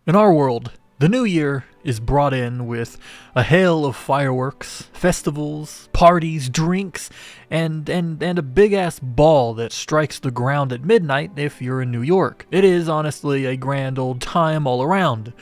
In our world, the new year is brought in with a hail of fireworks, festivals, parties, drinks, and a big-ass ball that strikes the ground at midnight if you're in New York. It is honestly a grand old time all around.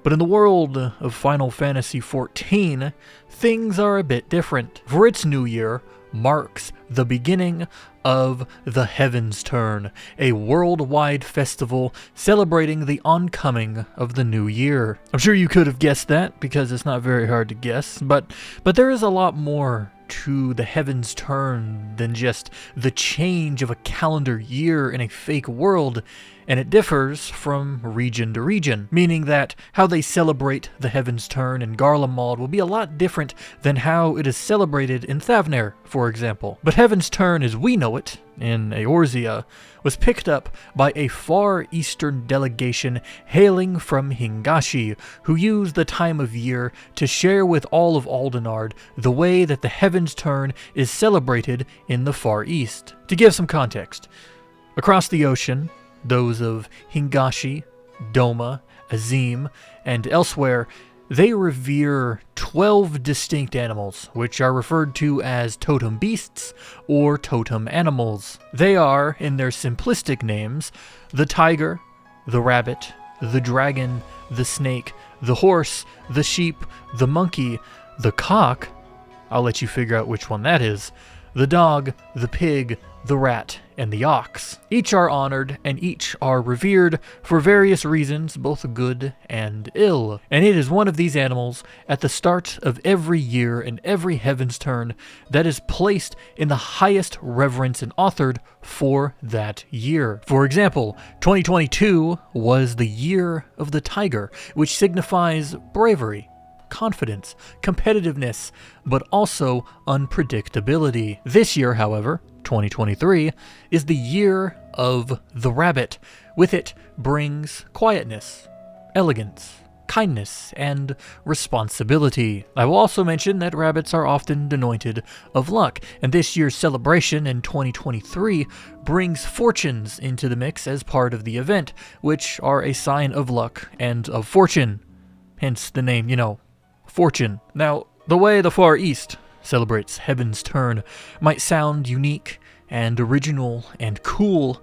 But in the world of Final Fantasy XIV, things are a bit different. For its new year marks the beginning of the Heavensturn, a worldwide festival celebrating the oncoming of the new year. I'm sure you could have guessed that, because it's not very hard to guess, but there is a lot more to the Heavensturn than just the change of a calendar year in a fake world, and it differs from region to region, meaning that how they celebrate the Heavensturn in Garlemald will be a lot different than how it is celebrated in Thavnair, for example. But Heavensturn as we know it, in Eorzea, was picked up by a far eastern delegation hailing from Hingashi, who used the time of year to share with all of Aldenard the way that the Heavensturn is celebrated in the Far East. To give some context, across the ocean, those of Hingashi, Doma, Azim, and elsewhere, they revere 12 distinct animals, which are referred to as totem beasts or totem animals. They are, in their simplistic names, the tiger, the rabbit, the dragon, the snake, the horse, the sheep, the monkey, the cock, I'll let you figure out which one that is, the dog, the pig, the rat, and the ox. Each are honored, and each are revered for various reasons, both good and ill. And it is one of these animals at the start of every year in every Heavensturn that is placed in the highest reverence and authored for that year. For example, 2022 was the year of the tiger, which signifies bravery, confidence, competitiveness, but also unpredictability. This year, however, 2023, is the year of the rabbit. With it brings quietness, elegance, kindness, and responsibility. I will also mention that rabbits are often anointed of luck, and this year's celebration in 2023 brings fortunes into the mix as part of the event, which are a sign of luck and of fortune. Hence the name, Fortune. Now, the way the Far East celebrates Heavensturn might sound unique and original and cool,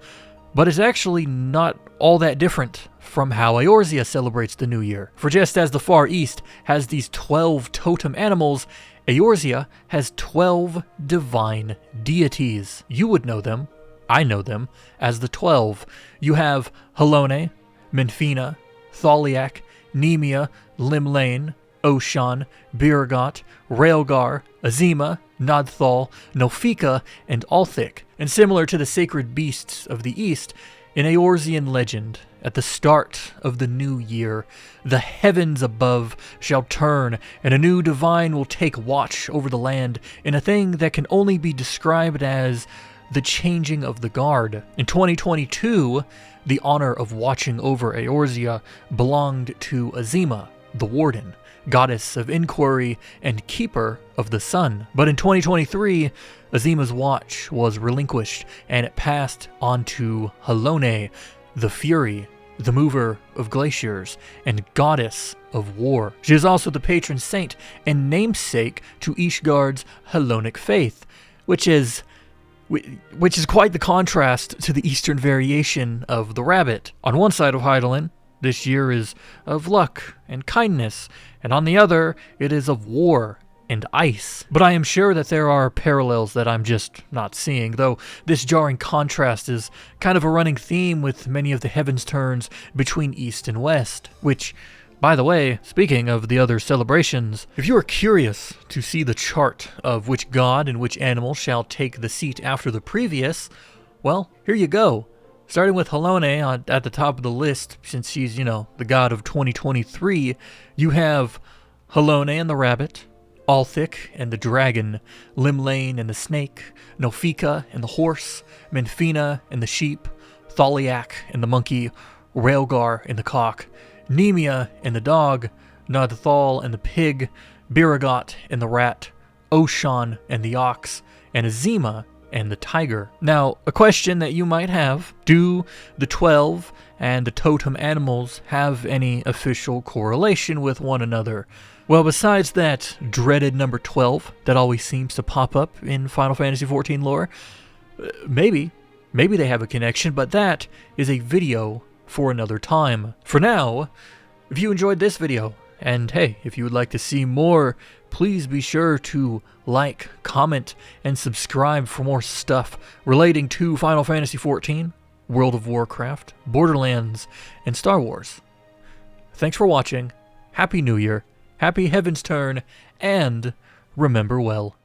but it's actually not all that different from how Eorzea celebrates the new year. For just as the Far East has these 12 totem animals, Eorzea has 12 divine deities. You would know them, I know them, as the 12. You have Hydaelyn, Menphina, Thaliak, Nemia, Limlane, Oshan, Biragot, Raelgar, Azima, Nadthal, Nofika, and Althik. And similar to the sacred beasts of the East, in Eorzean legend, at the start of the new year, the heavens above shall turn, and a new divine will take watch over the land in a thing that can only be described as the changing of the guard. In 2022, the honor of watching over Eorzea belonged to Azima, the warden, goddess of inquiry and keeper of the sun. But in 2023, Azima's watch was relinquished, and it passed on to Hydaelyn, the Fury, the mover of glaciers, and goddess of war. She is also the patron saint and namesake to Ishgard's Hellenic faith, which is quite the contrast to the eastern variation of the rabbit. On one side of Hydaelyn, this year is of luck and kindness, and on the other, it is of war and ice. But I am sure that there are parallels that I'm just not seeing, though this jarring contrast is kind of a running theme with many of the Heavensturns between East and West, which, by the way, speaking of the other celebrations, if you are curious to see the chart of which god and which animal shall take the seat after the previous, well, here you go. Starting with Hydaelyn at the top of the list, since she's, the god of 2023, you have Hydaelyn and the rabbit, Althik and the dragon, Limlane and the snake, Nofika and the horse, Menphina and the sheep, Thaliak and the monkey, Raelgar and the cock, Nemia and the dog, Nadthal and the pig, Biragot and the rat, Oshan and the ox, and Azima and the tiger. Now, a question that you might have, do the 12 and the totem animals have any official correlation with one another? Well, besides that dreaded number 12 that always seems to pop up in Final Fantasy XIV lore, maybe they have a connection, but that is a video for another time. For now, if you enjoyed this video, and hey, if you would like to see more, please be sure to like, comment, and subscribe for more stuff relating to Final Fantasy XIV, World of Warcraft, Borderlands, and Star Wars. Thanks for watching, Happy New Year, Happy Heavensturn, and remember well.